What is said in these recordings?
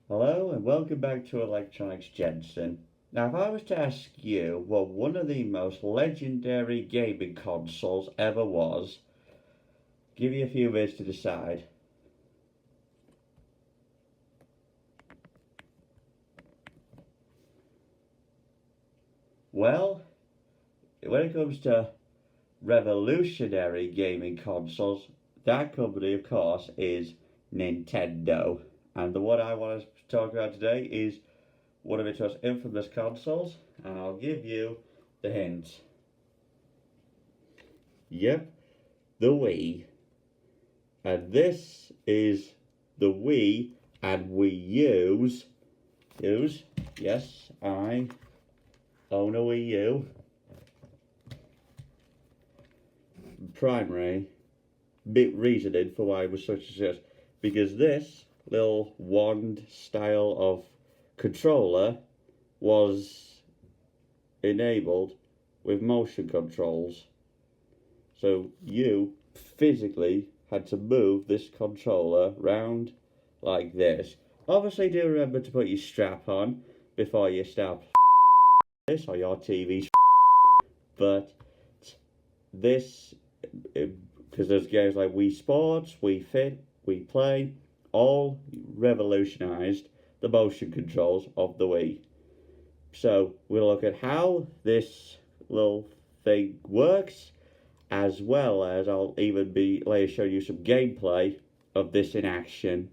Hello and welcome back to Electronics Jensen. Now, if I was to ask you what one of the most legendary gaming consoles ever was, give you a few minutes to decide. Well, when it comes to revolutionary gaming consoles, that company, of course, is Nintendo. And the one I want to talk about today is one of its most infamous consoles, and I'll give you the hint. Yep, the Wii. And this is the Wii and Wii U's. Yes, I own a Wii U. Primary bit reasoning for why it was such a success, because this little wand style of controller was enabled with motion controls. So you physically had to move this controller round like this. Obviously, do remember to put your strap on before you start this or your TV's. But this, because there's games like Wii Sports, Wii Fit, Wii Play, all revolutionised the motion controls of the Wii. So we'll look at how this little thing works, as well as I'll even be later showing you some gameplay of this in action.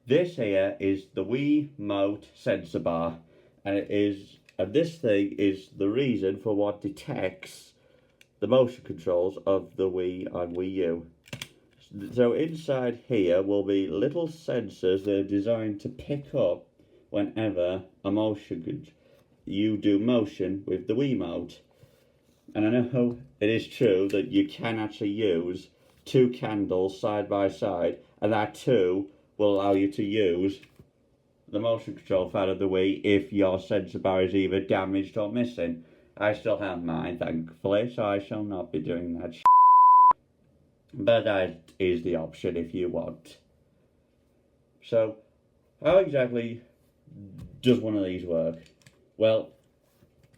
This here is the Wii Mote sensor bar, and this thing is the reason for what detects the motion controls of the Wii and Wii U. So inside here will be little sensors that are designed to pick up whenever you do motion with the Wiimote. And I know it is true that you can actually use two candles side by side, and that too will allow you to use the motion control side of the Wii if your sensor bar is either damaged or missing. I still have mine, thankfully, so I shall not be doing that but that is the option if you want. So, how exactly does one of these work? Well,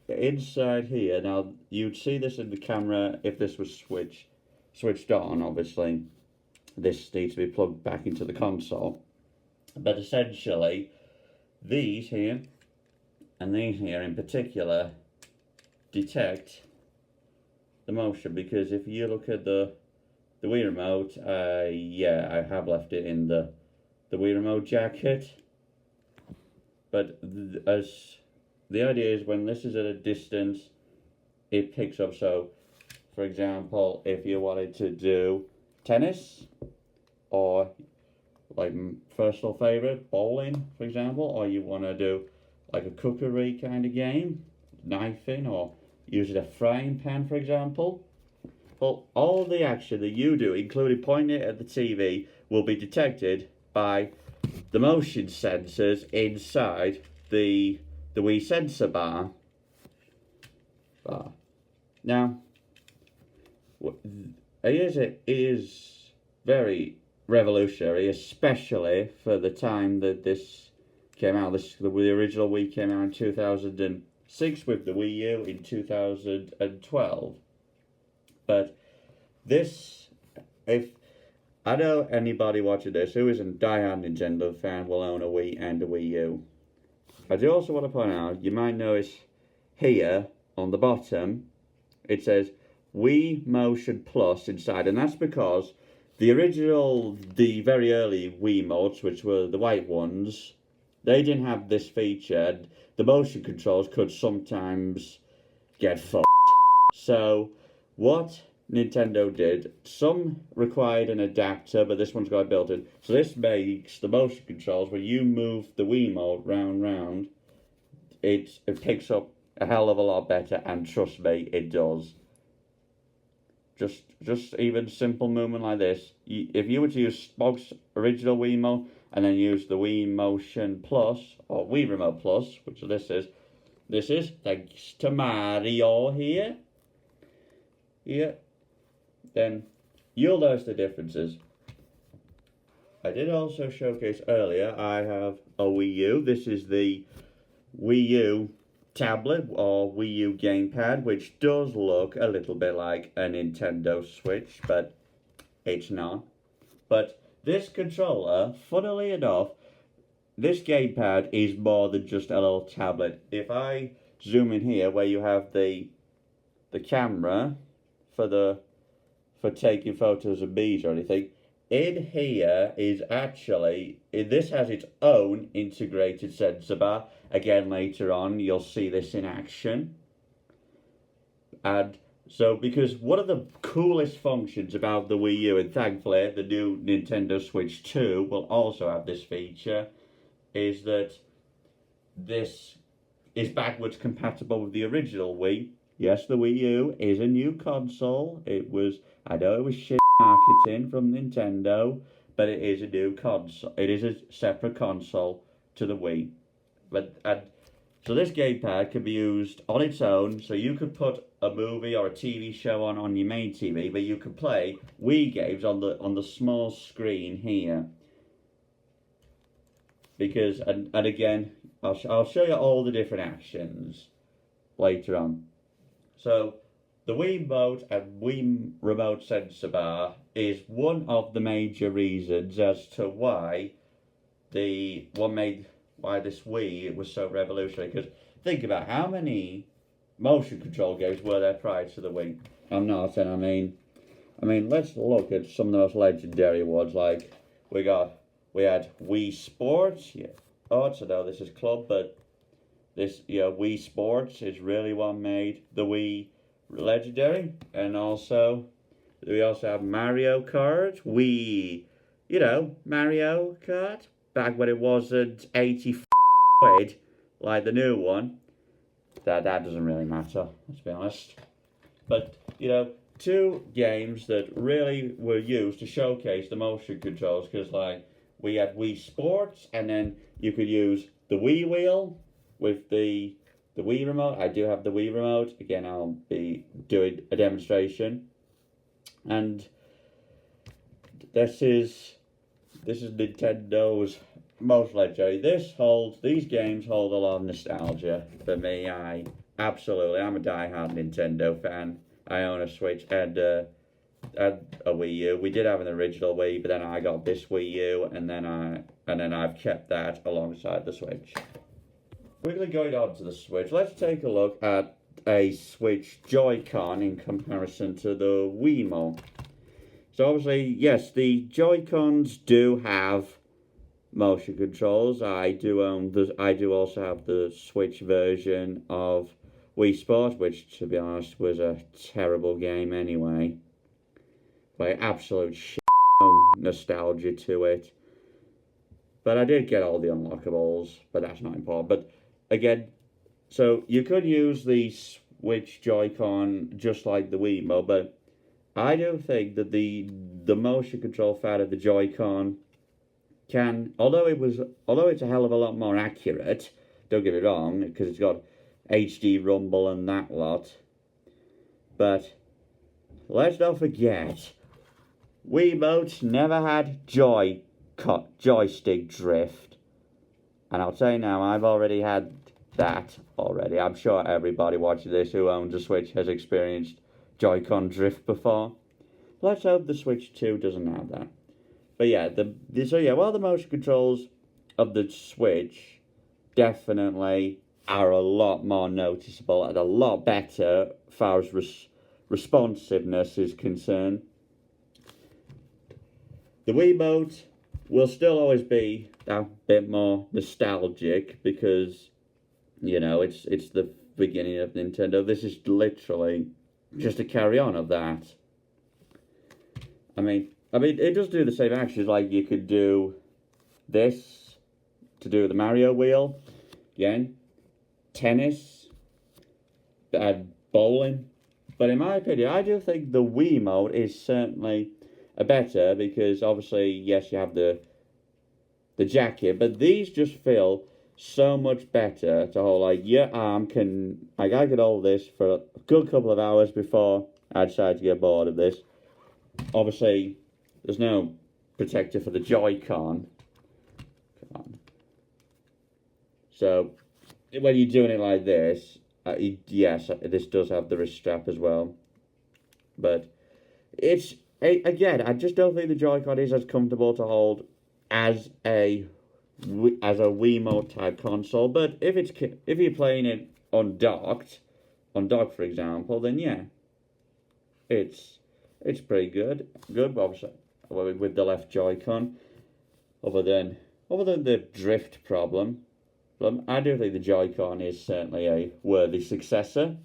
inside here, now you'd see this in the camera if this was switched on, obviously. This needs to be plugged back into the console. But essentially, these here, and these here in particular, detect the motion, because if you look at the Wii remote, I have left it in the Wii remote jacket. But as the idea is, when this is at a distance, it picks up. So, for example, if you wanted to do tennis, or like personal favorite, bowling, for example, or you want to do like a cookery kind of game, knifing, or using a frying pan, for example. Well, all the action that you do, including pointing it at the TV, will be detected by the motion sensors inside the Wii sensor bar. Now, it is very revolutionary, especially for the time that this came out. The original Wii came out in 2006, with the Wii U in 2012. But this, if I know anybody watching this who isn't a diehard Nintendo fan will own a Wii and a Wii U. I do also want to point out, you might notice here on the bottom, it says Wii Motion Plus inside, and that's because the very early Wiimotes, which were the white ones, they didn't have this feature. The motion controls could sometimes get fucked. So, what Nintendo did, some required an adapter, but this one's got it built in. So this makes the motion controls, when you move the Wiimote round, it picks up a hell of a lot better, and trust me, it does. Just even simple movement like this. If you were to use Spog's original Wiimote and then use the Wii Motion Plus, or Wii Remote Plus, which this is thanks to Mario here, then you'll notice the differences. I did also showcase earlier, I have a Wii U. This is the Wii U tablet or Wii U gamepad, which does look a little bit like a Nintendo Switch, but it's not. But this controller, funnily enough, this gamepad is more than just a little tablet. If I zoom in here where you have the camera for taking photos of bees or anything, in here is actually, this has its own integrated sensor bar. Again, later on, you'll see this in action. And so, because one of the coolest functions about the Wii U, and thankfully the new Nintendo Switch 2 will also have this feature, is that this is backwards compatible with the original Wii. Yes, the Wii U is a new console. I know it was shit marketing from Nintendo, but it is a new console. It is a separate console to the Wii. So this gamepad can be used on its own. So you could put a movie or a TV show on your main TV, but you could play Wii games on the small screen here. Because and again, I'll show you all the different actions later on. So the Wii Remote and Wii Remote sensor bar is one of the major reasons as to why this Wii was so revolutionary. Because think about how many motion control games were there prior to the Wii. I'm not, and I mean, let's look at some of the most legendary ones. Like we had Wii Sports. Yeah. Oh, so no, this is Club, but this Wii Sports is really what made the Wii legendary. And also, we also have Mario Kart. Mario Kart back when it wasn't 80 quid like the new one. That doesn't really matter, let's be honest. But two games that really were used to showcase the motion controls, because like we had Wii Sports, and then you could use the Wii wheel with the Wii remote. I do have the Wii remote. Again, I'll be doing a demonstration. And this is Nintendo's most legendary. These games hold a lot of nostalgia for me. I'm a diehard Nintendo fan. I own a Switch and a Wii U. We did have an original Wii, but then I got this Wii U, and then I've kept that alongside the Switch. Quickly going on to the Switch, let's take a look at a Switch Joy-Con in comparison to the Wiimote. So obviously, yes, the Joy-Cons do have motion controls. I do also have the Switch version of Wii Sports, which, to be honest, was a terrible game anyway. Like, absolute shit nostalgia to it. But I did get all the unlockables, but that's not important. But again, so you could use the Switch Joy-Con just like the Wiimote, but I do think that the motion control side of the Joy-Con can, although it's a hell of a lot more accurate, don't get me wrong, because it's got HD rumble and that lot, but let's not forget, Wiimote never had joystick drift, and I'll tell you now, I've already had that already. I'm sure everybody watching this who owns a Switch has experienced Joy-Con drift before. Let's hope the Switch 2 doesn't have that. But yeah, while the motion controls of the Switch definitely are a lot more noticeable and a lot better as far as responsiveness is concerned, the Wiimote will still always be a bit more nostalgic because, it's the beginning of Nintendo. This is literally just a carry-on of that. I mean, it does do the same actions, like you could do this to do the Mario wheel, again, tennis, and bowling. But in my opinion, I do think the Wiimote is certainly a better, because obviously, yes, you have the jacket, but these just feel so much better to hold. Like, your arm can, I could hold this for a good couple of hours before I decide to get bored of this. Obviously, there's no protector for the Joy-Con. Come on. So when you're doing it like this, yes, this does have the wrist strap as well, but it's again, I just don't think the Joy-Con is as comfortable to hold as a Wiimote type console. But if you're playing it undocked, for example, then yeah, it's pretty good. Good, obviously, with the left Joy-Con. Other than the drift problem, I do think the Joy-Con is certainly a worthy successor.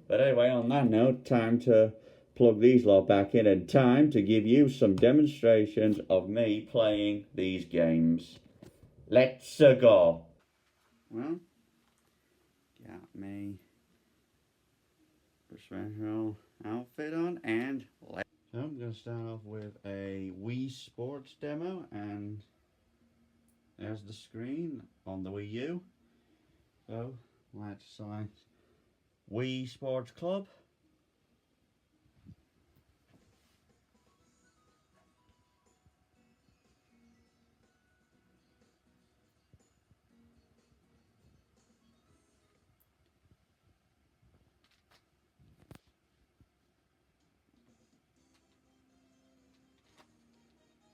But anyway, on that note, time to plug these lot back in and time to give you some demonstrations of me playing these games. Let's go. Well, got me professional outfit on, and so I'm going to start off with a Wii Sports demo, and there's the screen on the Wii U. So let's select Wii Sports Club.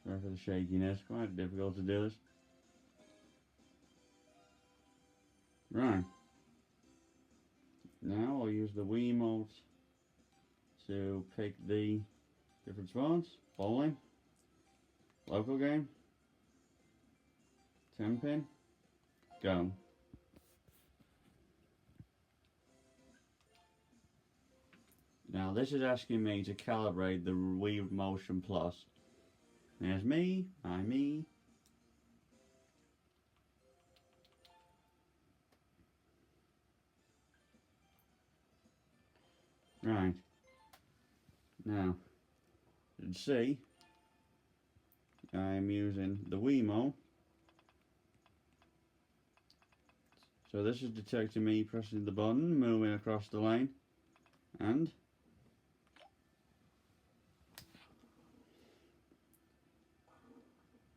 Sorry for the shakiness, quite difficult to do this. Right. Now I'll use the Wiimote to pick the different spots. Bowling, local game, 10 pin, go. Now this is asking me to calibrate the Wii Motion Plus. There's me, I'm me. Right. Now, you can see I'm using the Wiimote. So this is detecting me pressing the button, moving across the lane, and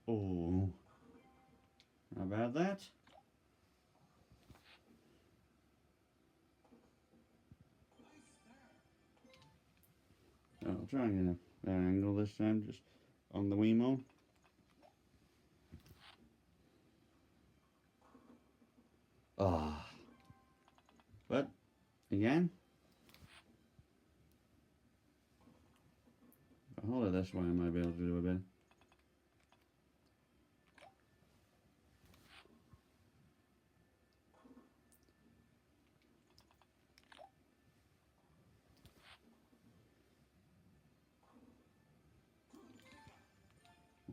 oh, how about that? I'll try and get a better angle this time, just on the Wiimote. Ah. But, again, if I hold it this way, I might be able to do a bit.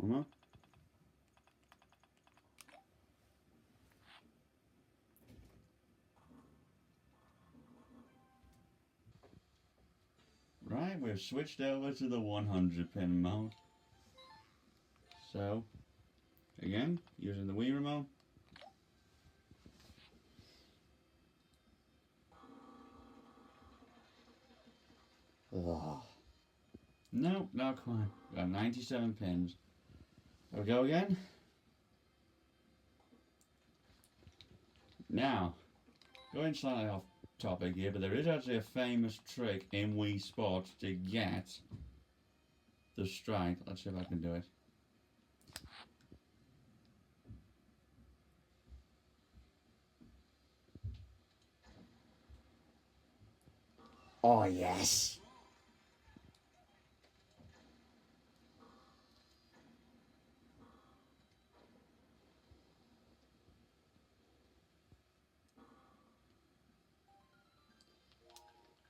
One more. Right, we've switched over to the 100 pin mode. So, again, using the Wii remote. Oh. No, not quite. Got 97 pins. There we go again. Now, going slightly off topic here, but there is actually a famous trick in Wii Sports to get the strike. Let's see if I can do it. Oh, yes.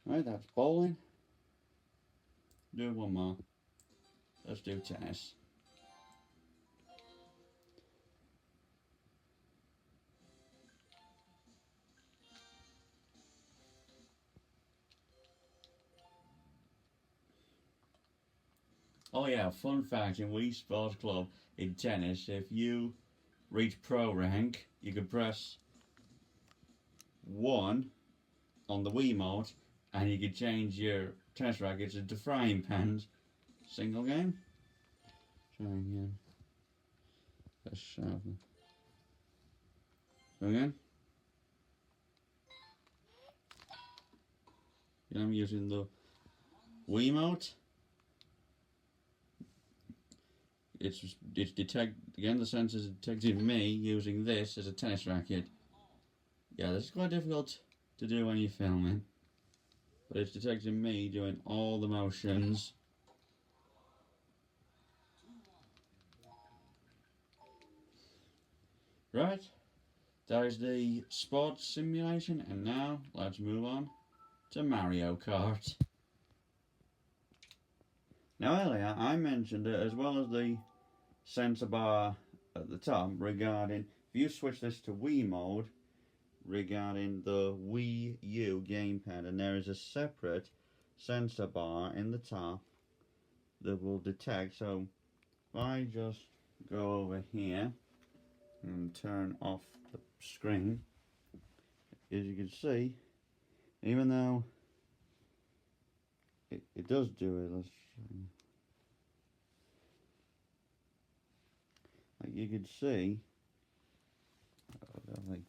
Right, that's bowling. Do one more. Let's do tennis. Oh yeah, fun fact in Wii Sports Club in tennis, if you reach pro rank, you can press 1 on the Wiimote and you can change your tennis rackets into frying pans Single game. Try again. Let's sharpen. So again. Again, I'm using the Wii mode. It's again, the sensor's detecting me using this as a tennis racket. Yeah, this is quite difficult to do when you're filming, but it's detecting me doing all the motions. Right, that is the sports simulation, and now let's move on to Mario Kart. Now earlier I mentioned it as well as the sensor bar at the top regarding if you switch this to Wii mode regarding the Wii U gamepad, and there is a separate sensor bar in the top that will detect. So if I just go over here and turn off the screen, as you can see, even though it does do it, let's like you can see, I think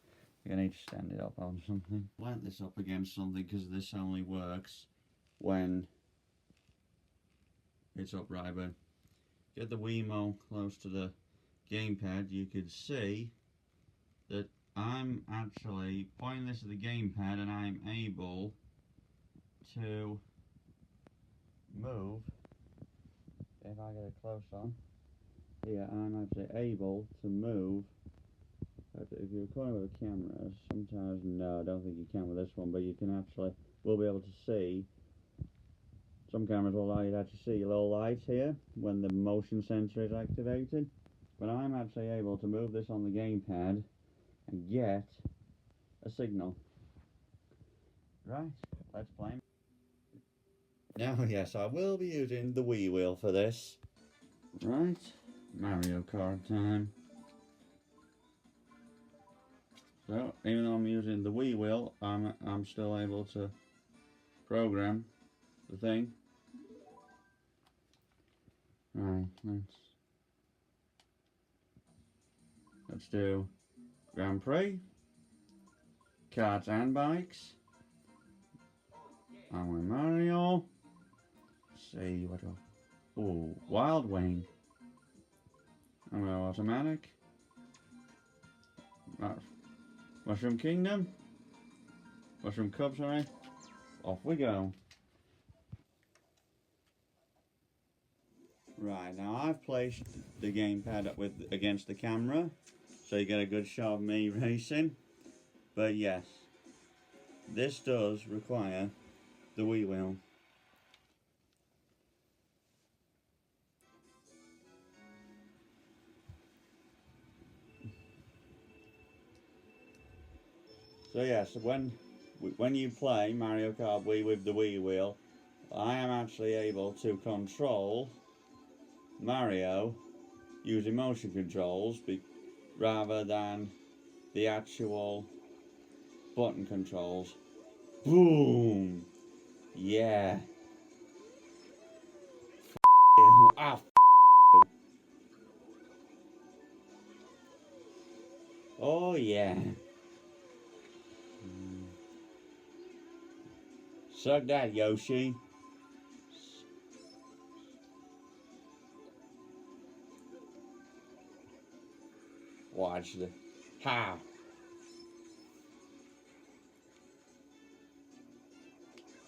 I need to stand it up on something. Plant this up against something because this only works when it's upright. But get the Wiimote close to the gamepad, you can see that I'm actually pointing this at the gamepad and I'm able to move. If I get it close on, yeah, I'm actually able to move. If you're recording with a camera, sometimes, no, I don't think you can with this one, but you can actually, will be able to see, some cameras will allow you to actually see a little light here when the motion sensor is activated, but I'm actually able to move this on the gamepad and get a signal. Right, let's play. Now, yes, I will be using the Wii wheel for this. Right, Mario Kart time. So, even though I'm using the Wii wheel, I'm still able to program the thing. Right, let's do Grand Prix, Karts and Bikes. I'm with Mario. Let's see what else. Ooh, Wild Wing. I'm with Automatic. Mushroom Kingdom. Mushroom Cub, sorry. Off we go. Right, now I've placed the gamepad up against the camera, so you get a good shot of me racing. But yes, this does require the Wii wheel. So yes, when you play Mario Kart Wii with the Wii wheel, I am actually able to control Mario using motion controls rather than the actual button controls. Boom! Yeah. Ah, oh yeah. Suck that, Yoshi. Watch the... Ha!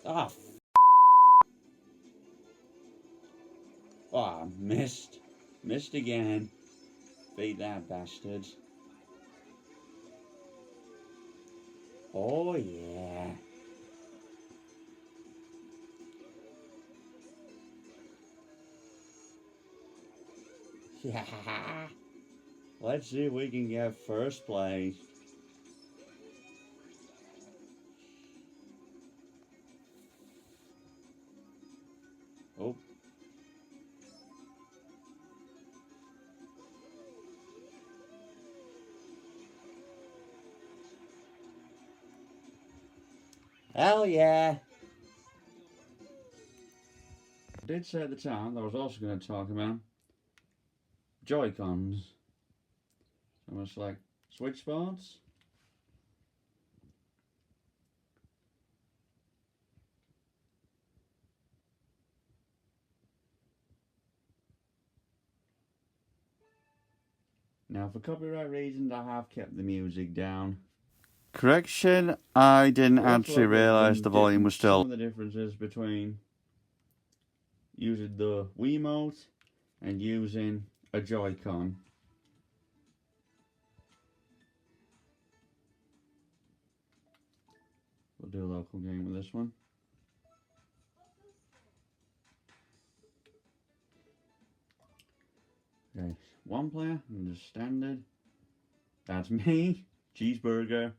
Ah, oh, missed. Missed again. Beat that bastard. Oh yeah. Yeah. Let's see if we can get first place. Oh. Hell yeah. did say at the time that I was also going to talk about Joy-Cons. I'm going to select Switch Sports. Now, for copyright reasons, I have kept the music down. Correction, I didn't actually realise the volume was still. Some of the differences between using the Wiimote and using a Joy-Con. We'll do a local game with this one. Okay, one player and just standard. That's me, cheeseburger.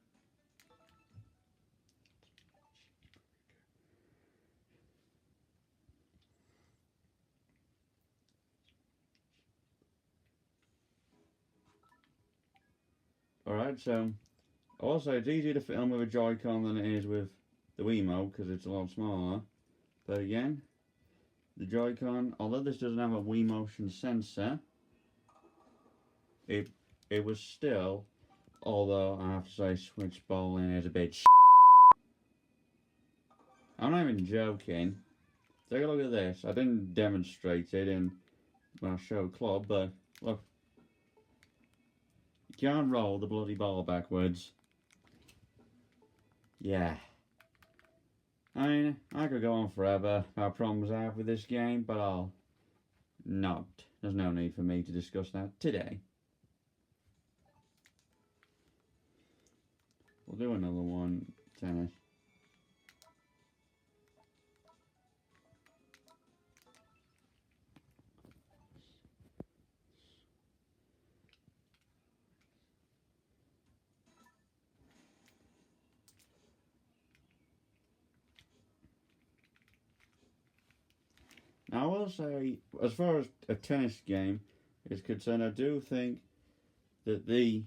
Alright, so also it's easier to film with a Joy-Con than it is with the Wiimote because it's a lot smaller. But again, the Joy-Con, although this doesn't have a Wii motion sensor, it was still, although I have to say Switch bowling is a bit I'm not even joking. Take a look at this. I didn't demonstrate it when I showed Club, but look. You can't roll the bloody ball backwards. Yeah. I mean, I could go on forever about problems I have with this game, but I'll not. There's no need for me to discuss that today. We'll do another one, tennis. Now, I will say, as far as a tennis game is concerned, I do think that the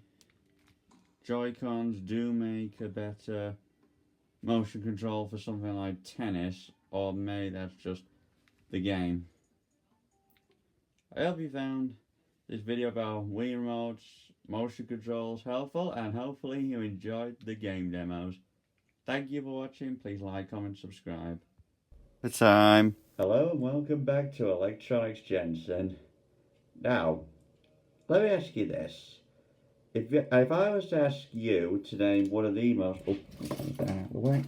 Joy-Cons do make a better motion control for something like tennis, or maybe that's just the game. I hope you found this video about Wii remotes, motion controls helpful, and hopefully you enjoyed the game demos. Thank you for watching. Please like, comment, subscribe. It's time. Hello and welcome back to Electronics Jensen. Now, let me ask you this. If I was to ask you to name one of the most... Oh, out of the way.